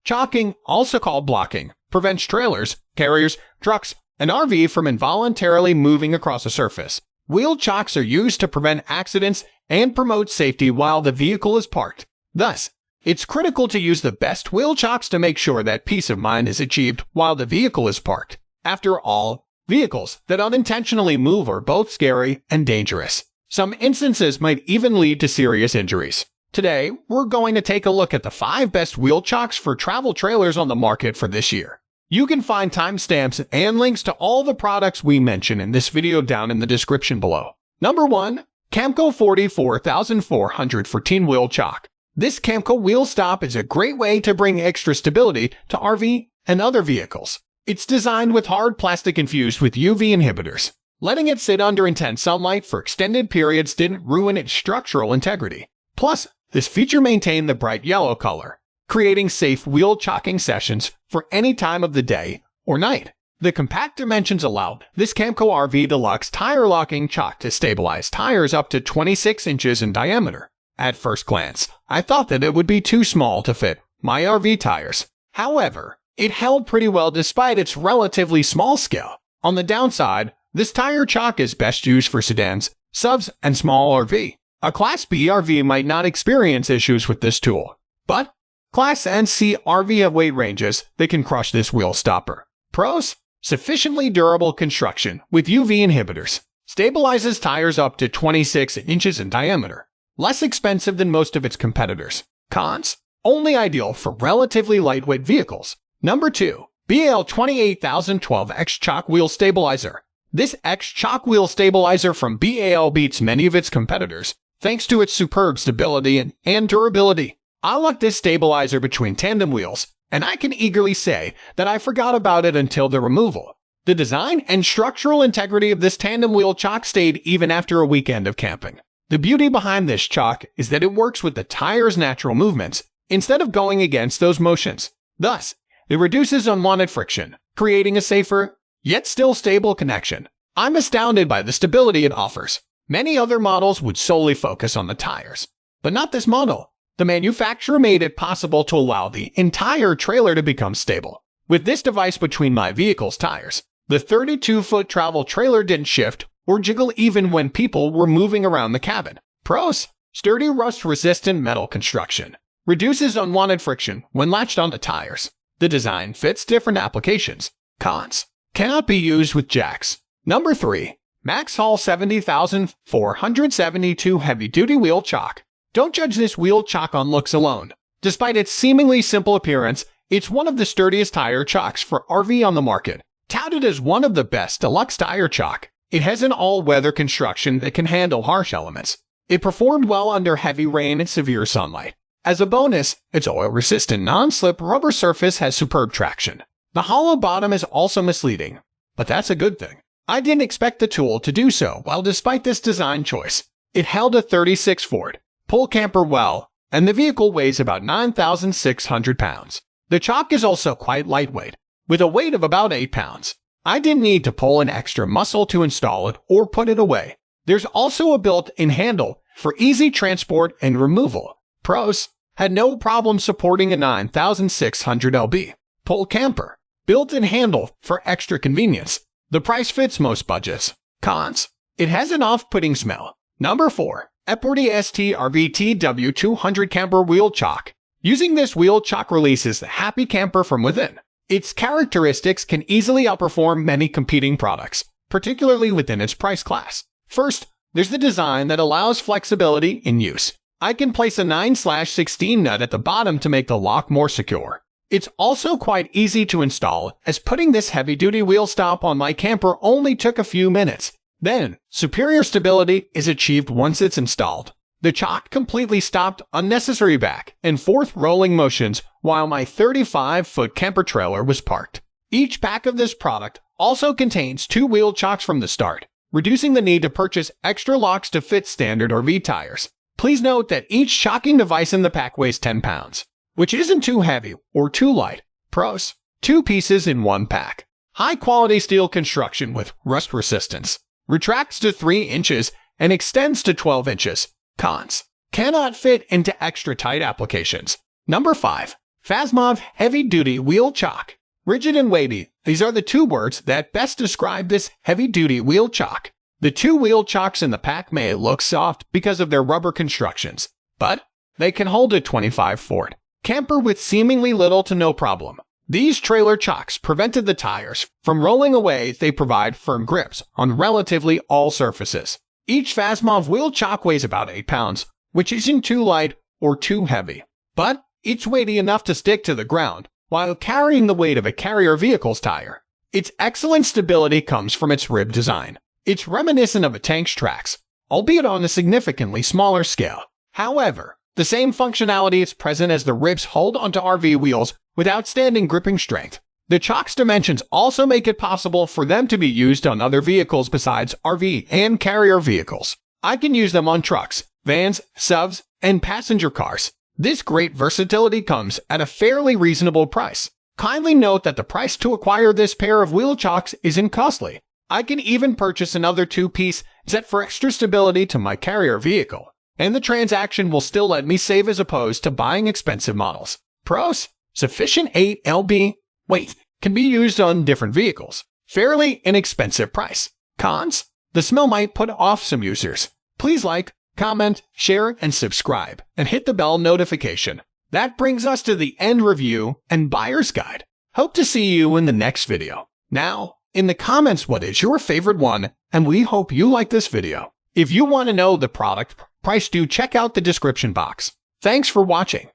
Chocking, also called blocking, prevents trailers, carriers, trucks, and RV from involuntarily moving across a surface. Wheel chocks are used to prevent accidents and promote safety while the vehicle is parked. Thus, it's critical to use the best wheel chocks to make sure that peace of mind is achieved while the vehicle is parked. After all, vehicles that unintentionally move are both scary and dangerous. Some instances might even lead to serious injuries. Today, we're going to take a look at the 5 best wheel chocks for travel trailers on the market for this year. You can find timestamps and links to all the products we mention in this video down in the description below. Number 1. Camco 44414 Wheel Chock. This Camco wheel stop is a great way to bring extra stability to RV and other vehicles. It's designed with hard plastic infused with UV inhibitors. Letting it sit under intense sunlight for extended periods didn't ruin its structural integrity. Plus, this feature maintained the bright yellow color, creating safe wheel chocking sessions for any time of the day or night. The compact dimensions allow this Camco RV Deluxe tire locking chock to stabilize tires up to 26 inches in diameter. At first glance, I thought that it would be too small to fit my RV tires. However, it held pretty well despite its relatively small scale. On the downside, this tire chock is best used for sedans, subs, and small RV. A Class B RV might not experience issues with this tool, but Class N C RV have weight ranges that can crush this wheel stopper. Pros: sufficiently durable construction with UV inhibitors. Stabilizes tires up to 26 inches in diameter. Less expensive than most of its competitors. Cons: only ideal for relatively lightweight vehicles. Number 2. BAL 28012 X-Chock Wheel Stabilizer. This X-Chock Wheel Stabilizer from BAL beats many of its competitors, thanks to its superb stability and durability. I locked this stabilizer between tandem wheels, and I can eagerly say that I forgot about it until the removal. The design and structural integrity of this tandem wheel chock stayed even after a weekend of camping. The beauty behind this chock is that it works with the tire's natural movements, instead of going against those motions. Thus, it reduces unwanted friction, creating a safer, yet still stable connection. I'm astounded by the stability it offers. Many other models would solely focus on the tires, but not this model. The manufacturer made it possible to allow the entire trailer to become stable. With this device between my vehicle's tires, the 32-foot travel trailer didn't shift or jiggle even when people were moving around the cabin. Pros: sturdy rust-resistant metal construction. Reduces unwanted friction when latched onto tires. The design fits different applications. Cons: cannot be used with jacks. Number 3. MaxxHaul 70472 Heavy-Duty Wheel Chock. Don't judge this wheel chock on looks alone. Despite its seemingly simple appearance, it's one of the sturdiest tire chocks for RV on the market. Touted as one of the best deluxe tire chock, it has an all-weather construction that can handle harsh elements. It performed well under heavy rain and severe sunlight. As a bonus, its oil-resistant non-slip rubber surface has superb traction. The hollow bottom is also misleading, but that's a good thing. I didn't expect the tool to do so well despite this design choice. It held a 36 Ford pull camper well, and the vehicle weighs about 9,600 pounds. The chock is also quite lightweight, with a weight of about 8 pounds. I didn't need to pull an extra muscle to install it or put it away. There's also a built-in handle for easy transport and removal. Pros: had no problem supporting a 9,600 lb pull camper. Built-in handle for extra convenience. The price fits most budgets. Cons: it has an off-putting smell. Number 4. EPOARTIST RVTW 200 Camper Wheel Chock. Using this wheel chock releases the happy camper from within. Its characteristics can easily outperform many competing products, particularly within its price class. First, there's the design that allows flexibility in use. I can place a 9/16 nut at the bottom to make the lock more secure. It's also quite easy to install, as putting this heavy-duty wheel stop on my camper only took a few minutes. Then, superior stability is achieved once it's installed. The chock completely stopped unnecessary back and forth rolling motions while my 35-foot camper trailer was parked. Each pack of this product also contains 2 wheel chocks from the start, reducing the need to purchase extra locks to fit standard RV tires. Please note that each chocking device in the pack weighs 10 pounds, which isn't too heavy or too light. Pros: 2 pieces in 1 pack. High-quality steel construction with rust resistance. Retracts to 3 inches and extends to 12 inches. Cons: cannot fit into extra tight applications. Number 5. Fasmov Heavy-Duty Wheel Chock. Rigid and weighty. These are the two words that best describe this heavy-duty wheel chock. The two wheel chocks in the pack may look soft because of their rubber constructions, but they can hold a 25 Ford camper with seemingly little to no problem. These trailer chocks prevented the tires from rolling away. They provide firm grips on relatively all surfaces. Each Fasmov wheel chock weighs about 8 pounds, which isn't too light or too heavy, but it's weighty enough to stick to the ground while carrying the weight of a carrier vehicle's tire. Its excellent stability comes from its rib design. It's reminiscent of a tank's tracks, albeit on a significantly smaller scale. However, the same functionality is present as the ribs hold onto RV wheels with outstanding gripping strength. The chock's dimensions also make it possible for them to be used on other vehicles besides RV and carrier vehicles. I can use them on trucks, vans, SUVs, and passenger cars. This great versatility comes at a fairly reasonable price. Kindly note that the price to acquire this pair of wheel chocks isn't costly. I can even purchase another two-piece set for extra stability to my carrier vehicle, and the transaction will still let me save as opposed to buying expensive models. Pros: sufficient 8 lb weight can be used on different vehicles. Fairly inexpensive price. Cons: the smell might put off some users. Please like, comment, share, and subscribe, and hit the bell notification. That brings us to the end review and buyer's guide. Hope to see you in the next video. Now, in the comments, what is your favorite one, and we hope you like this video. If you want to know the product price, do check out the description box. Thanks for watching.